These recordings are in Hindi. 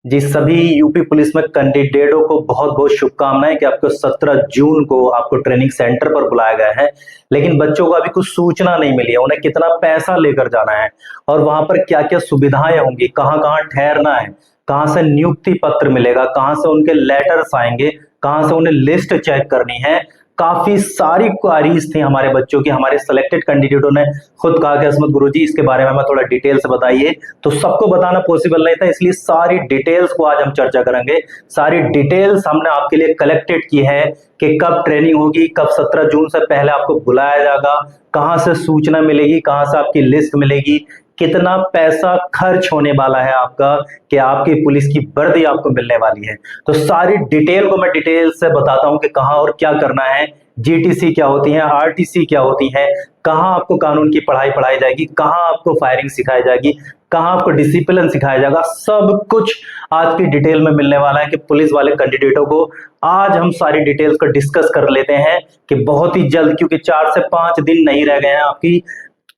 जी, सभी यूपी पुलिस में कैंडिडेटों को बहुत बहुत शुभकामनाएं कि आपको 17 जून को आपको ट्रेनिंग सेंटर पर बुलाया गया है। लेकिन बच्चों को अभी कुछ सूचना नहीं मिली है, उन्हें कितना पैसा लेकर जाना है और वहां पर क्या क्या सुविधाएं होंगी, कहाँ कहाँ ठहरना है, कहाँ से नियुक्ति पत्र मिलेगा, कहाँ से उनके लेटर्स आएंगे, कहाँ से उन्हें लिस्ट चेक करनी है। काफी सारी क्वारीज थी हमारे बच्चों की। हमारे सिलेक्टेड कैंडिडेटों ने खुद कहा कि असमत गुरुजी इसके बारे में हमें थोड़ा डिटेल से बताइए। तो सबको बताना पॉसिबल नहीं था, इसलिए सारी डिटेल्स को आज हम चर्चा करेंगे। सारी डिटेल्स हमने आपके लिए कलेक्टेड की है कि कब ट्रेनिंग होगी, कब 17 जून से पहले आपको बुलाया जाएगा, कहां से सूचना मिलेगी, कहां से आपकी लिस्ट मिलेगी, कितना पैसा खर्च होने वाला है आपका, कि आपकी पुलिस की वर्दी आपको मिलने वाली है। तो सारी डिटेल को मैं डिटेल से बताता हूं कि कहां और क्या करना है, जीटीसी क्या होती है, आरटीसी क्या होती है, कहां आपको कानून की पढ़ाई पढ़ाई जाएगी, कहां आपको फायरिंग सिखाई जाएगी, कहां आपको डिसिप्लिन सिखाया जाएगा। सब कुछ आज की डिटेल में मिलने वाला है कि पुलिस वाले कैंडिडेटों को आज हम सारी डिटेल्स को डिस्कस कर लेते हैं कि बहुत ही जल्द, क्योंकि 4 से 5 दिन नहीं रह गए हैं आपकी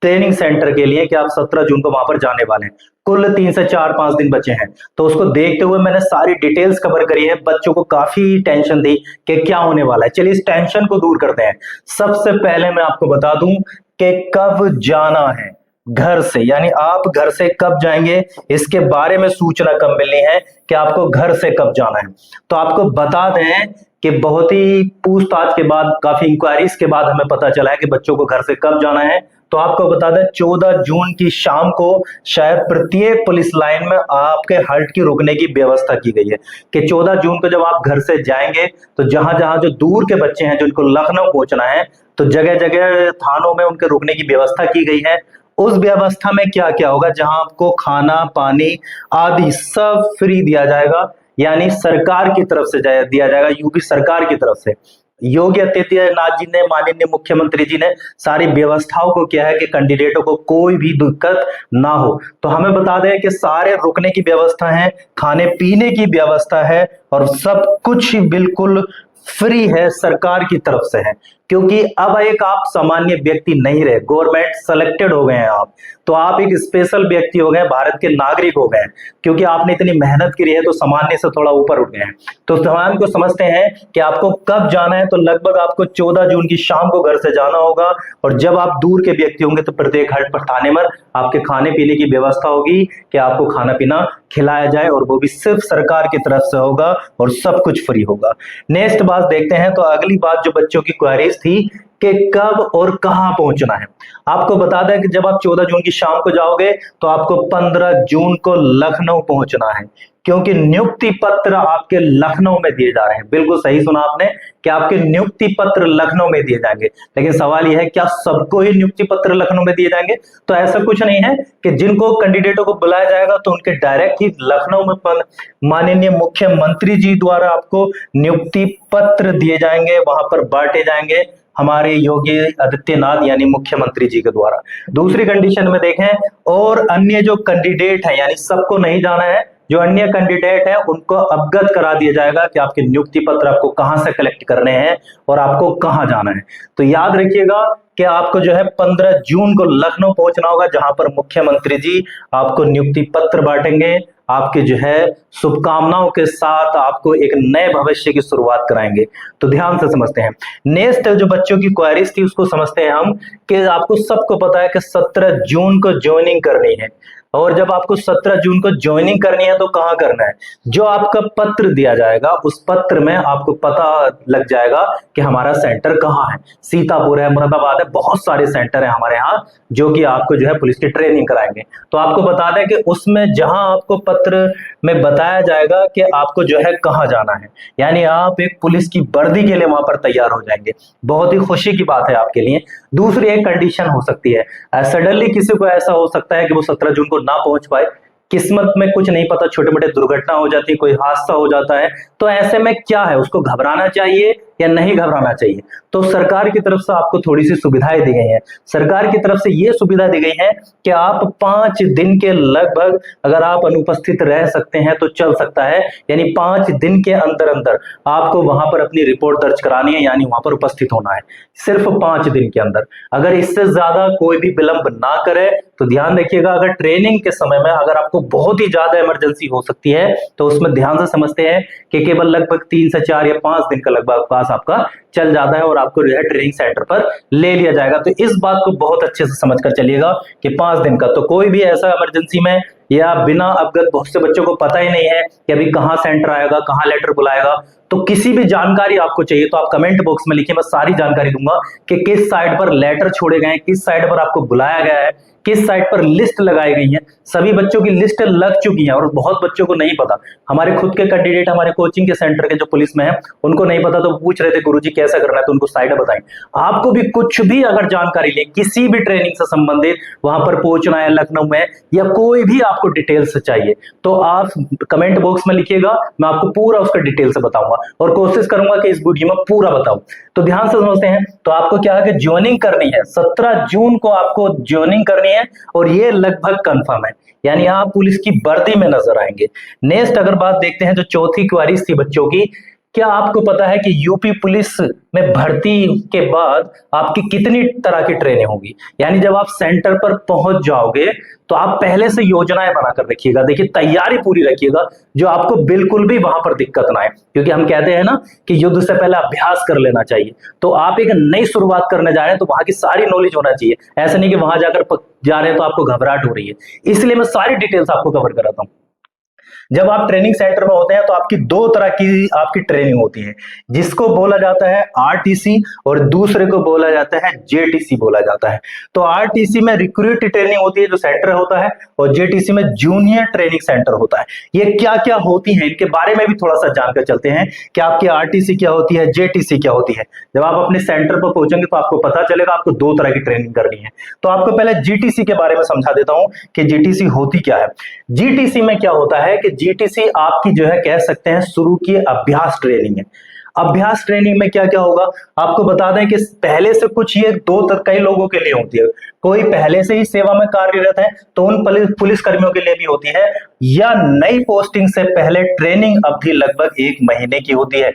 ट्रेनिंग सेंटर के लिए कि आप 17 जून को वहां पर जाने वाले हैं। कुल 3 से 4-5 दिन बचे हैं, तो उसको देखते हुए मैंने सारी डिटेल्स कवर करी है। बच्चों को काफी टेंशन थी कि क्या होने वाला है। चलिए इस टेंशन को दूर करते हैं। सबसे पहले मैं आपको बता दूं कि कब जाना है घर से, यानी आप घर से कब जाएंगे, इसके बारे में सूचना कब मिलनी है कि आपको घर से कब जाना है। तो आपको बता दें कि बहुत ही पूछताछ के बाद, काफी इंक्वायरीज के बाद हमें पता चला है कि बच्चों को घर से कब जाना है। तो आपको बता दें 14 जून की शाम को शायद प्रत्येक पुलिस लाइन में आपके हल्ट की रुकने की व्यवस्था की गई है कि 14 जून को जब आप घर से जाएंगे तो जहां जहां जो दूर के बच्चे हैं जिनको लखनऊ पहुंचना है, तो जगह जगह थानों में उनके रुकने की व्यवस्था की गई है। उस व्यवस्था में क्या क्या होगा, जहां आपको खाना पानी आदि सब फ्री दिया जाएगा, यानी सरकार की तरफ से दिया जाएगा, यूपी सरकार की तरफ से। योगी आदित्यनाथ जी ने, माननीय मुख्यमंत्री जी ने सारी व्यवस्थाओं को किया है कि कैंडिडेटों को कोई भी दिक्कत ना हो। तो हमें बता दें कि सारे रुकने की व्यवस्था है, खाने पीने की व्यवस्था है और सब कुछ बिल्कुल फ्री है, सरकार की तरफ से है। क्योंकि अब एक आप सामान्य व्यक्ति नहीं रहे, गवर्नमेंट सेलेक्टेड हो गए हैं आप, तो आप एक स्पेशल व्यक्ति हो गए, भारत के नागरिक हो गए। क्योंकि आपने इतनी मेहनत करी है तो सामान्य से थोड़ा ऊपर उठ गए हैं। तो सवाल को समझते हैं कि आपको कब जाना है। तो लगभग आपको 14 जून की शाम को घर से जाना होगा, और जब आप दूर के व्यक्ति होंगे तो प्रत्येक हट पर थाने में आपके खाने पीने की व्यवस्था होगी कि आपको खाना पीना खिलाया जाए, और वो भी सिर्फ सरकार की तरफ से होगा और सब कुछ फ्री होगा। नेक्स्ट बात देखते हैं। तो अगली बात जो बच्चों की क्वेरीज थी कि कब और कहां पहुंचना है। आपको बता दें कि जब आप 14 जून की शाम को जाओगे तो आपको 15 जून को लखनऊ पहुंचना है, क्योंकि नियुक्ति पत्र आपके लखनऊ में दिए जा रहे हैं। बिल्कुल सही सुना आपने कि आपके नियुक्ति पत्र लखनऊ में दिए जाएंगे। लेकिन सवाल यह है, क्या सबको ही नियुक्ति पत्र लखनऊ में दिए जाएंगे? तो ऐसा कुछ नहीं है कि जिनको कैंडिडेटों को बुलाया जाएगा तो उनके डायरेक्ट ही लखनऊ में माननीय मुख्यमंत्री जी द्वारा आपको नियुक्ति पत्र दिए जाएंगे, वहां पर बांटे जाएंगे हमारे योगी आदित्यनाथ यानी मुख्यमंत्री जी के द्वारा। दूसरी कंडीशन में देखें, और अन्य जो कैंडिडेट है, यानी सबको नहीं जाना है, जो अन्य कैंडिडेट है उनको अवगत करा दिया जाएगा कि आपके नियुक्ति पत्र आपको कहां से कलेक्ट करने हैं और आपको कहां जाना है। तो याद रखिएगा कि आपको जो है 15 जून को लखनऊ पहुंचना होगा, जहां पर मुख्यमंत्री जी आपको नियुक्ति पत्र बांटेंगे, आपके जो है शुभकामनाओं के साथ आपको एक नए भविष्य की शुरुआत कराएंगे। तो ध्यान से समझते हैं। नेक्स्ट जो बच्चों की क्वेरीज थी उसको समझते हैं हम, कि आपको सबको पता है कि 17 जून को ज्वाइनिंग करनी है, और जब आपको 17 जून को ज्वाइनिंग करनी है तो कहां करना है। जो आपका पत्र दिया जाएगा उस पत्र में आपको पता लग जाएगा कि हमारा सेंटर कहाँ है। सीतापुर है, मुरादाबाद है, बहुत सारे सेंटर है हमारे यहाँ जो कि आपको जो है पुलिस की ट्रेनिंग कराएंगे। तो आपको बता दें कि उसमें जहां आपको पत्र में बताया जाएगा कि आपको जो है कहाँ जाना है, यानी आप एक पुलिस की वर्दी के लिए वहां पर तैयार हो जाएंगे। बहुत ही खुशी की बात है आपके लिए। दूसरी एक कंडीशन हो सकती है, सडनली किसी को ऐसा हो सकता है कि वो 17 जून को ना पहुंच पाए, किस्मत में कुछ नहीं पता, छोटे मोटे दुर्घटना हो जाती है, कोई हादसा हो जाता है। तो ऐसे में क्या है, उसको घबराना चाहिए या नहीं घबराना चाहिए? तो सरकार की तरफ से आपको थोड़ी सी सुविधाएं दी गई हैं। सरकार की तरफ से ये सुविधा दी गई है कि आप 5 दिन के लगभग अगर आप अनुपस्थित रह सकते हैं तो चल सकता है, यानी 5 दिन के अंदर अंदर आपको वहां पर अपनी रिपोर्ट दर्ज करानी है, यानी वहां पर उपस्थित होना है सिर्फ 5 दिन के अंदर। अगर इससे ज्यादा कोई भी विलंब ना करे तो ध्यान रखिएगा, अगर ट्रेनिंग के समय में अगर आपको बहुत ही ज्यादा इमरजेंसी हो सकती है तो उसमें ध्यान से समझते हैं कि केवल लगभग 3 से 4 या 5 दिन का लगभग पास आपका चल जाता है और आपको जो है ट्रेनिंग सेंटर पर ले लिया जाएगा। तो इस बात को बहुत अच्छे से समझ कर चलिएगा कि 5 दिन का, तो कोई भी ऐसा इमरजेंसी में या बिना अवगत, बहुत से बच्चों को पता ही नहीं है कि अभी कहाँ सेंटर आएगा, कहाँ लेटर बुलाएगा, तो किसी भी जानकारी आपको चाहिए तो आप कमेंट बॉक्स में लिखिए, मैं सारी जानकारी दूंगा कि किस साइट पर लेटर छोड़े गए हैं, किस साइट पर आपको बुलाया गया है, किस साइट पर लिस्ट लगाई गई है। सभी बच्चों की लिस्ट लग चुकी है और बहुत बच्चों को नहीं पता। हमारे खुद के कैंडिडेट हमारे कोचिंग के सेंटर के जो पुलिस में है उनको नहीं पता, तो पूछ रहे थे गुरुजी कैसा करना है, तो उनको साइट बताएं। आपको भी कुछ भी अगर जानकारी ले किसी भी ट्रेनिंग से संबंधित, वहां पर पहुंचना है लखनऊ में या कोई भी आपको डिटेल्स चाहिए तो आप कमेंट बॉक्स में लिखिएगा, मैं आपको पूरा उसका डिटेल से बताऊंगा और कोशिश करूंगा कि इस वीडियो में पूरा बताऊं। तो ध्यान से समझते हैं, तो आपको क्या है कि ज्वाइनिंग करनी है 17 जून को आपको ज्वाइनिंग करनी है और ये लगभग कंफर्म है, यानी आप पुलिस की वर्दी में नजर आएंगे। नेक्स्ट अगर बात देखते हैं, जो चौथी क्वेरी थी बच्चों की, क्या आपको पता है कि यूपी पुलिस में भर्ती के बाद आपकी कितनी तरह की ट्रेनिंग होगी? यानी जब आप सेंटर पर पहुंच जाओगे तो आप पहले से योजनाएं बनाकर रखिएगा, देखिए तैयारी पूरी रखिएगा, जो आपको बिल्कुल भी वहां पर दिक्कत ना आए, क्योंकि हम कहते हैं ना कि युद्ध से पहले अभ्यास कर लेना चाहिए। तो आप एक नई शुरुआत करने जा रहे हैं तो वहां की सारी नॉलेज होना चाहिए, ऐसा नहीं कि वहां जाकर जा रहे हैं तो आपको घबराहट हो रही है। इसलिए मैं सारी डिटेल्स आपको कवर कराता हूं। जब आप ट्रेनिंग सेंटर में होते हैं तो आपकी 2 तरह की आपकी ट्रेनिंग होती है, जिसको बोला जाता है आरटीसी और दूसरे को बोला जाता है जेटीसी बोला जाता है। तो आरटीसी में रिक्रूट ट्रेनिंग होती है जो सेंटर होता है, और जेटीसी में जूनियर ट्रेनिंग सेंटर होता है। ये क्या क्या होती है इनके बारे में भी थोड़ा सा जानकर चलते हैं कि आपकी आरटीसी क्या होती है, जेटीसी क्या होती है। जब आप अपने सेंटर पर पहुंचेंगे तो आपको पता चलेगा आपको 2 तरह की ट्रेनिंग करनी है। तो आपको पहले जीटीसी के बारे में समझा देता हूं कि जीटीसी होती क्या है। जीटीसी में क्या होता है कि जीटीसी आपकी जो है कह सकते हैं शुरू की अभ्यास ट्रेनिंग है। अभ्यास ट्रेनिंग में क्या क्या होगा आपको बता दें कि पहले से कुछ ये 2 कई लोगों के लिए होती है। कोई पहले से ही सेवा में कार्यरत है तो उन पुलिस कर्मियों के लिए भी होती है, या नई पोस्टिंग से पहले ट्रेनिंग अवधि लगभग 1 महीने की होती है।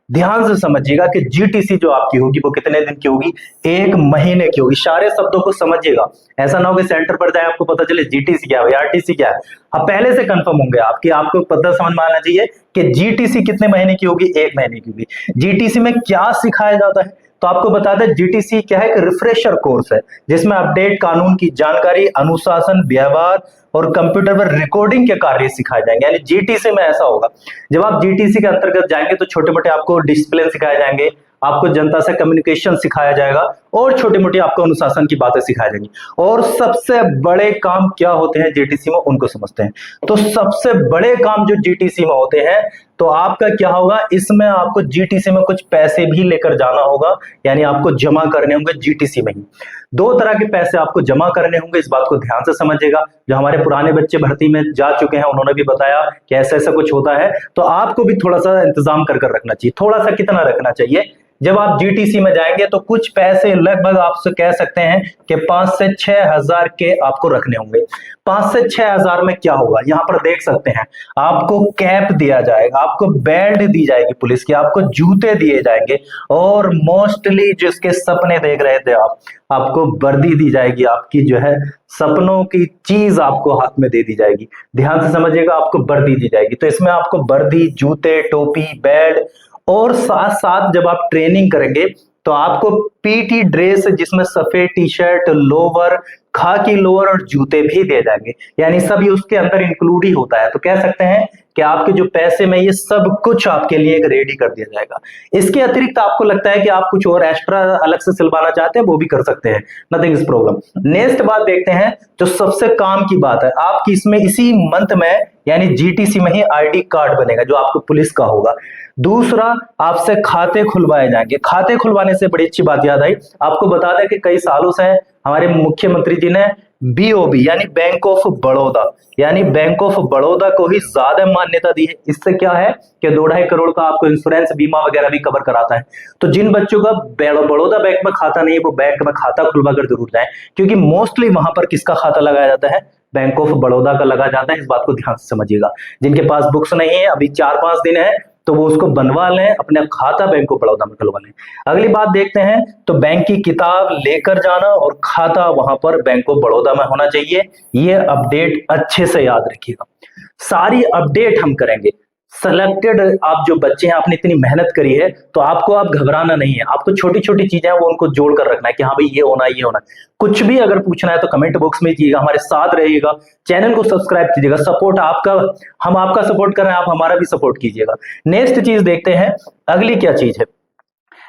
ध्यान से समझिएगा कि जीटीसी जो आपकी होगी वो कितने दिन की होगी, 1 महीने की होगी। सारे शब्दों को समझिएगा, ऐसा ना हो कि सेंटर पर जाए आपको पता चले जीटीसी क्या है, आरटीसी क्या है। अब पहले से कंफर्म होंगे आपकी, आपको पता समझ में आना चाहिए कि जीटीसी कितने महीने की होगी, 1 महीने की होगी। जीटीसी में क्या सिखाया जाता है तो आपको बता दें जीटीसी क्या है, एक रिफ्रेशर कोर्स है जिसमें अपडेट, कानून की जानकारी, अनुशासन, व्यवहार और कंप्यूटर पर रिकॉर्डिंग के कार्य सिखाए जाएंगे। यानी जीटीसी में ऐसा होगा, जब आप जीटीसी के अंतर्गत जाएंगे तो छोटे मोटे आपको डिसिप्लिन सिखाए जाएंगे, आपको जनता से कम्युनिकेशन सिखाया जाएगा और छोटी मोटी आपको अनुशासन की बातें सिखाई जाएंगी। और सबसे बड़े काम क्या होते हैं जीटीसी में उनको समझते हैं। तो सबसे बड़े काम जो जीटीसी में होते हैं तो आपका क्या होगा, इसमें आपको जीटीसी में कुछ पैसे भी लेकर जाना होगा, यानी आपको जमा करने होंगे जीटीसी में ही। 2 तरह के पैसे आपको जमा करने होंगे, इस बात को ध्यान से समझिएगा। जो हमारे पुराने बच्चे भर्ती में जा चुके हैं उन्होंने भी बताया कि ऐसा ऐसा कुछ होता है, तो आपको भी थोड़ा सा इंतजाम कर रखना चाहिए। थोड़ा सा कितना रखना चाहिए, जब आप जीटीसी में जाएंगे तो कुछ पैसे लगभग आपसे कह सकते हैं कि 5 से 6 हजार के आपको रखने होंगे। 5 से 6 हजार में क्या होगा, यहां पर देख सकते हैं आपको कैप दिया जाएगा, आपको बेल्ट दी जाएगी पुलिस की, आपको जूते दिए जाएंगे और मोस्टली जिसके सपने देख रहे थे आपको वर्दी दी जाएगी, आपकी जो है सपनों की चीज आपको हाथ में दे दी जाएगी। ध्यान से समझिएगा, आपको वर्दी दी जाएगी। तो इसमें आपको वर्दी, जूते, टोपी, बेल्ट और साथ साथ जब आप ट्रेनिंग करेंगे तो आपको पीटी ड्रेस जिसमें सफेद टी शर्ट, लोवर, खाकी लोअर और जूते भी दे जाएंगे, यानी सभी उसके अंदर इंक्लूड ही होता है। तो कह सकते हैं कि आपके जो पैसे में ये सब कुछ आपके लिए एक रेडी कर दिया जाएगा। इसके अतिरिक्त आपको लगता है कि आप कुछ और एक्स्ट्रा अलग से सिलवाना चाहते हैं वो भी कर सकते हैं, नथिंग इज प्रॉब्लम। नेक्स्ट बात देखते हैं जो सबसे काम की बात है, आपकी इसमें इसी मंथ में यानी जीटीसी में ही आईडी कार्ड बनेगा जो आपको पुलिस का होगा। दूसरा, आपसे खाते खुलवाए जाएंगे। खाते खुलवाने से बड़ी अच्छी बात याद आई, आपको बता दें कि कई सालों से हमारे मुख्यमंत्री जी ने बीओबी यानी बैंक ऑफ बड़ौदा, यानी बैंक ऑफ बड़ौदा को ही ज्यादा मान्यता दी है। इससे क्या है कि 2-2.5 करोड़ का आपको इंश्योरेंस बीमा वगैरह भी कवर कराता है। तो जिन बच्चों का बड़ौदा बैंक में खाता नहीं है वो बैंक में खाता खुलवा कर जरूर जाए, क्योंकि मोस्टली वहां पर किसका खाता लगाया जाता है, बैंक ऑफ बड़ौदा का लगा जाता है। इस बात को ध्यान से समझिएगा। जिनके पास बुक्स नहीं है, अभी 4-5 दिन है, तो वो उसको बनवा लें, अपना खाता बैंक ऑफ बड़ौदा में खुलवा लें। अगली बात देखते हैं, तो बैंक की किताब लेकर जाना और खाता वहां पर बैंक ऑफ बड़ौदा में होना चाहिए। ये अपडेट अच्छे से याद रखिएगा, सारी अपडेट हम करेंगे। सेलेक्टेड आप जो बच्चे हैं, आपने इतनी मेहनत करी है, तो आपको घबराना नहीं है। आपको छोटी छोटी चीजें हैं वो उनको जोड़ कर रखना है कि हाँ भाई ये होना है, ये होना है। कुछ भी अगर पूछना है तो कमेंट बॉक्स में कीजिएगा, हमारे साथ रहिएगा, चैनल को सब्सक्राइब कीजिएगा। सपोर्ट आपका, हम आपका सपोर्ट कर रहे हैं, आप हमारा भी सपोर्ट कीजिएगा। नेक्स्ट चीज देखते हैं, अगली क्या चीज है,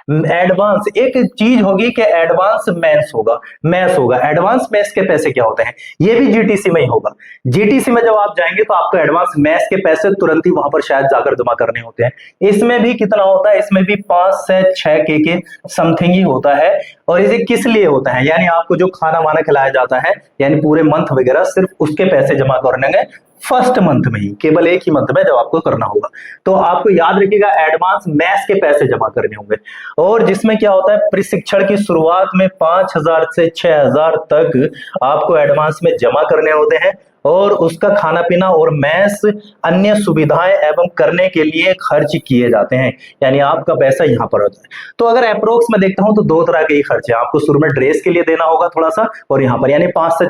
एडवांस। एक चीज होगी कि एडवांस मैथ्स होगा। एडवांस मैथ्स के पैसे क्या होते हैं, ये भी जीटीसी में ही होगा। जीटीसी में जब आप जाएंगे तो आपको एडवांस मैथ्स के पैसे तुरंत ही वहां पर शायद जाकर जमा करने होते हैं। इसमें भी कितना होता है, इसमें भी 5 से 6 के समथिंग ही होता है। और इसे किस लिए होता है, यानी आपको जो खाना वाना खिलाया जाता है, यानी पूरे मंथ वगैरह, सिर्फ उसके पैसे जमा करने फर्स्ट मंथ में ही, केवल एक ही मंथ में जब आपको करना होगा। तो आपको याद रखिएगा एडवांस मैथ्स के पैसे जमा करने होंगे। और जिसमें क्या होता है, प्रशिक्षण की शुरुआत में 5,000 से 6,000 तक आपको एडवांस में जमा करने होते हैं, और उसका खाना पीना और मैस अन्य सुविधाएं एवं करने के लिए खर्च किए जाते हैं, यानी आपका पैसा यहाँ पर होता है। तो अगर अप्रोक्स में देखता हूं तो 2 तरह के ही खर्चे हैं। आपको शुरू में ड्रेस के लिए देना होगा थोड़ा सा, और यहाँ पर यानी 5 से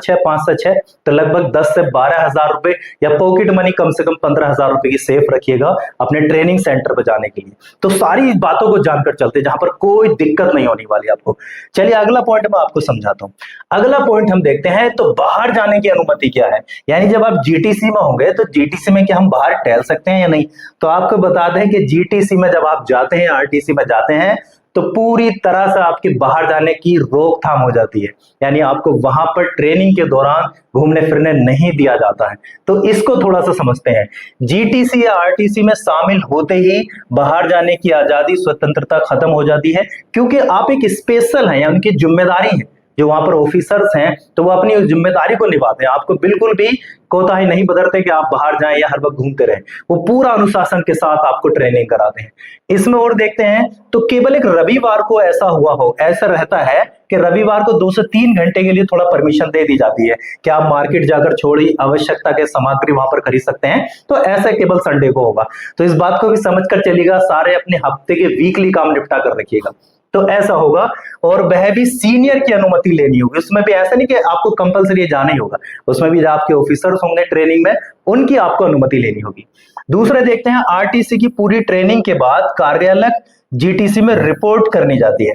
6 तो लगभग 10 से 12,000 रुपए, या पॉकेट मनी कम से कम 15,000 रुपए की सेफ रखिएगा अपने ट्रेनिंग सेंटर पर जाने के लिए। तो सारी बातों को जानकर चलते, जहां पर कोई दिक्कत नहीं होने वाली आपको। चलिए अगला पॉइंट मैं आपको समझाता हूं। अगला पॉइंट हम देखते हैं, तो बाहर जाने की अनुमति क्या है, यानी जब आप जीटीसी में होंगे तो जीटीसी में क्या हम बाहर टहल सकते हैं या नहीं। तो आपको बता दें कि जीटीसी में जब आप जाते हैं, आरटीसी में जाते हैं, तो पूरी तरह से आपके बाहर जाने की रोकथाम हो जाती है, यानी आपको वहां पर ट्रेनिंग के दौरान घूमने फिरने नहीं दिया जाता है। तो इसको थोड़ा सा समझते हैं। जीटीसी या आरटीसी में शामिल होते ही बाहर जाने की आजादी, स्वतंत्रता खत्म हो जाती है, क्योंकि आप एक स्पेशल हैं, यानी उनकी जिम्मेदारी है। जो वहां पर ऑफिसर्स हैं तो वो अपनी जिम्मेदारी को निभाते हैं, आपको बिल्कुल भी कोताही नहीं बरतते कि आप बाहर जाएं या हर वक्त घूमते रहें। वो पूरा अनुशासन के साथ आपको ट्रेनिंग कराते हैं। इसमें और देखते हैं, तो केवल एक रविवार को ऐसा रहता है कि रविवार को 2 से 3 घंटे के लिए थोड़ा परमिशन दे दी जाती है कि आप मार्केट जाकर छोड़ी आवश्यकता के सामग्री वहां पर खरीद सकते हैं। तो ऐसा केवल संडे को होगा। तो इस बात को भी समझ कर चलिएगा, सारे अपने हफ्ते के वीकली काम निपटा कर रखिएगा। तो ऐसा होगा, और वह भी सीनियर की अनुमति लेनी होगी। उसमें भी ऐसा नहीं कि आपको कंपलसरी जाना ही होगा, उसमें भी जो आपके ऑफिसर्स होंगे ट्रेनिंग में, उनकी आपको अनुमति लेनी होगी। दूसरे देखते हैं, आरटीसी की पूरी ट्रेनिंग के बाद कार्यालय जीटीसी में रिपोर्ट करनी जाती है।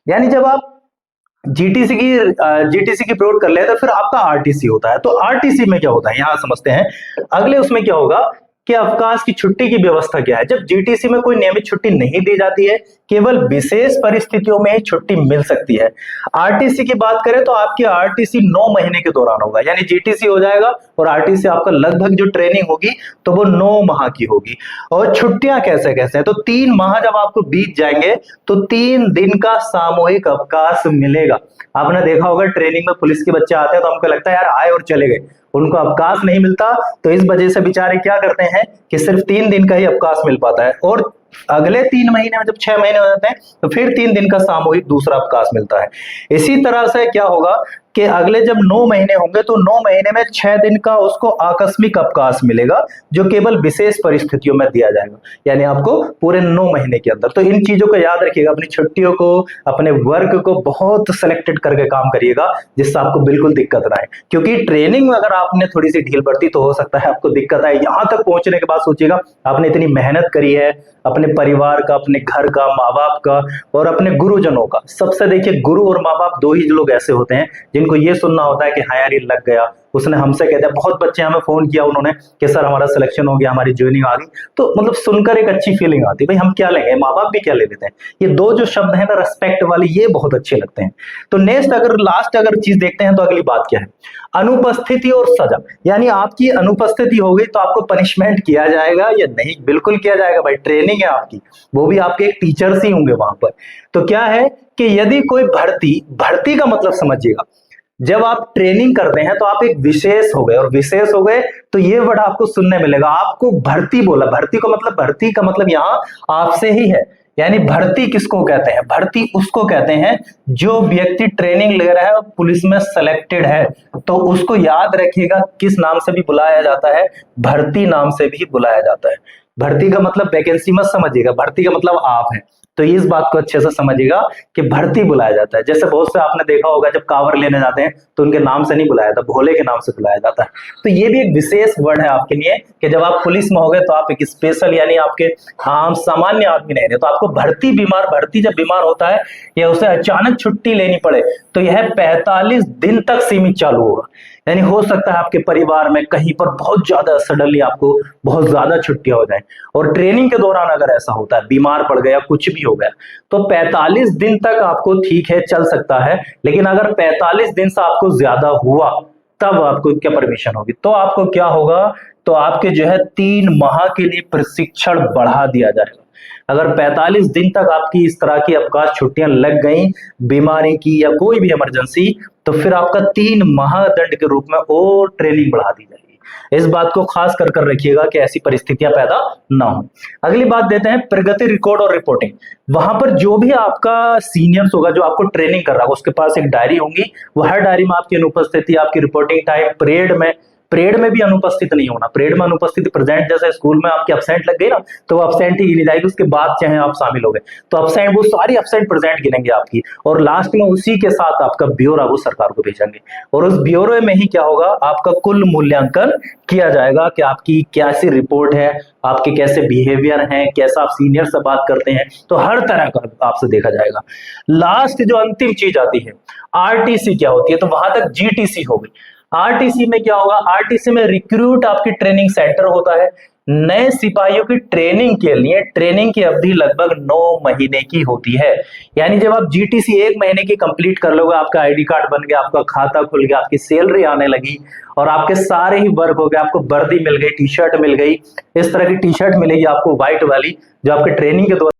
यानी जब आप जीटीसी की रिपोर्ट कर ले तो फिर आपका आरटीसी होता है। तो आरटीसी में क्या होता है, यहां समझते हैं। अगले उसमें क्या होगा कि अवकाश की छुट्टी की व्यवस्था क्या है। जब जीटीसी में कोई नियमित छुट्टी नहीं दी जाती है, केवल विशेष परिस्थितियों में ही छुट्टी मिल सकती है। आरटीसी की बात करें तो आपकी आरटीसी 9 महीने के दौरान होगा, यानी जीटीसी हो जाएगा और आरटीसी आपका लगभग जो ट्रेनिंग होगी तो वो 9 माह की होगी। और छुट्टियां कैसे कैसे हैं, तो 3 माह जब आपको बीत जाएंगे तो 3 दिन का सामूहिक अवकाश मिलेगा। आपने देखा होगा ट्रेनिंग में पुलिस के बच्चे आते हैं तो हमको लगता है यार आए और चले गए, उनको अवकाश नहीं मिलता। तो इस वजह से बेचारे क्या करते हैं कि सिर्फ 3 दिन का ही अवकाश मिल पाता है, और अगले 3 महीने में जब 6 महीने हो जाते हैं तो फिर 3 दिन का सामूहिक दूसरा अवकाश मिलता है। इसी तरह से क्या होगा कि अगले जब 9 महीने होंगे तो 9 महीने में 6 दिन का उसको आकस्मिक अवकाश मिलेगा, जो केवल विशेष परिस्थितियों में दिया जाएगा, यानी आपको पूरे 9 महीने के अंदर। तो इन चीजों को याद रखिएगा, अपनी छुट्टियों को, अपने वर्क को बहुत सिलेक्टेड करके काम करिएगा, जिससे आपको बिल्कुल दिक्कत ना आए। क्योंकि ट्रेनिंग में अगर आपने थोड़ी सी ढील बरती तो हो सकता है आपको दिक्कत आए। यहां तक पहुंचने के बाद सोचिएगा आपने इतनी मेहनत करी है, अपने परिवार का, अपने घर का, माँ बाप का और अपने गुरुजनों का। सबसे देखिए, गुरु और माँ बाप 2 ही लोग ऐसे होते हैं जिनको ये सुनना होता है कि हाँ यार ये लग गया, उसने हमसे कहते हैं। बहुत बच्चे हमें फोन किया उन्होंने कि सर हमारा सिलेक्शन हो गया, हमारी ज्वाइनिंग आ गई। तो मतलब सुनकर एक अच्छी फीलिंग आती है, भाई हम क्या लेंगे, माँ बाप भी क्या ले लेते हैं। ये 2 जो शब्द है ना, रेस्पेक्ट वाले, ये बहुत अच्छे लगते हैं। तो नेक्स्ट लास्ट चीज देखते हैं, तो अगली बात क्या है, अनुपस्थिति और सजा। यानी आपकी अनुपस्थिति हो गई तो आपको पनिशमेंट किया जाएगा या नहीं, बिल्कुल किया जाएगा भाई, ट्रेनिंग है आपकी, वो भी आपके एक टीचर्स ही होंगे वहां पर। तो क्या है कि यदि कोई भर्ती का मतलब समझिएगा, जब आप ट्रेनिंग करते हैं तो आप एक विशेष हो गए, और विशेष हो गए तो ये वर्ड आपको सुनने मिलेगा, आपको भर्ती बोला। भर्ती का मतलब यहाँ आपसे ही है। यानी भर्ती किसको कहते हैं? भर्ती उसको कहते हैं जो व्यक्ति ट्रेनिंग ले रहा है और पुलिस में सिलेक्टेड है। तो उसको याद रखिएगा किस नाम से भी बुलाया जाता है? भर्ती नाम से भी बुलाया जाता है। भर्ती का मतलब वैकेंसी मत समझिएगा, भर्ती का मतलब आप हैं। तो इस बात को अच्छे से समझिएगा कि भर्ती बुलाया जाता है। जैसे बहुत से आपने देखा होगा जब कांवर लेने जाते हैं तो उनके नाम से नहीं बुलाया जाता, भोले के नाम से बुलाया जाता है। तो ये भी एक विशेष वर्ड है आपके लिए कि जब आप पुलिस में हो गए तो आप एक स्पेशल, यानी आपके आम सामान्य आदमी नहीं रहे। तो आपको भर्ती जब बीमार होता है या उसे अचानक छुट्टी लेनी पड़े तो यह 45 दिन तक सीमित चालू होगा। यानी हो सकता है आपके परिवार में कहीं पर बहुत ज्यादा सडनली आपको बहुत ज्यादा छुट्टियां हो जाए, और ट्रेनिंग के दौरान अगर ऐसा होता है, बीमार पड़ गया, कुछ भी हो गया, तो 45 दिन तक आपको ठीक है चल सकता है। लेकिन अगर 45 दिन से आपको ज्यादा हुआ तब आपको क्या परमिशन होगी? तो आपको क्या होगा? तो आपके जो है 3 माह के लिए प्रशिक्षण बढ़ा दिया जाएगा। अगर 45 दिन तक आपकी इस तरह की अवकाश छुट्टियां लग गई, बीमारी की या कोई भी इमरजेंसी, तो फिर आपका 3 माह दंड के रूप में और ट्रेनिंग बढ़ा दी जाएगी। इस बात को खास कर रखिएगा कि ऐसी परिस्थितियां पैदा ना हो। अगली बात देते हैं प्रगति रिकॉर्ड और रिपोर्टिंग। वहां पर जो भी आपका सीनियर्स होगा जो आपको ट्रेनिंग कर रहा है उसके पास एक डायरी होगी, वो हर डायरी में आपकी अनुपस्थिति, आपकी रिपोर्टिंग टाइम, परेड में भी अनुपस्थित नहीं होना। परेड में अनुपस्थिति प्रेजेंट, जैसे स्कूल में आपकी एब्सेंट लग गई ना तो वो एब्सेंट ही गिनी जाएगी, उसके बाद चाहे आप शामिल हो गए तो एब्सेंट, वो सारी एब्सेंट प्रेजेंट गिनेंगे आपकी, और लास्ट में उसी के साथ आपका ब्यौरा वो सरकार को भेजेंगे, और उस ब्यौरे में ही क्या होगा, आपका कुल मूल्यांकन किया जाएगा कि आपकी कैसी रिपोर्ट है, आपके कैसे बिहेवियर हैं, कैसा आप सीनियर से बात करते हैं, तो हर तरह का आपसे देखा जाएगा। लास्ट जो अंतिम चीज आती है आरटीसी क्या होती है, तो वहां तक जीटीसी हो गई। आरटीसी में क्या होगा? आरटीसी में रिक्रूट आपकी ट्रेनिंग सेंटर होता है। नए सिपाहियों की ट्रेनिंग के लिए ट्रेनिंग की अवधि लगभग 9 महीने की होती है। यानी जब आप जीटीसी 1 महीने की कंप्लीट कर लोगे, आपका आईडी कार्ड बन गया, आपका खाता खुल गया, आपकी सैलरी आने लगी और आपके सारे ही वर्क हो गए, आपको वर्दी मिल गई, टी शर्ट मिल गई, इस तरह की टी शर्ट मिलेगी आपको व्हाइट वाली जो आपके ट्रेनिंग के दौरान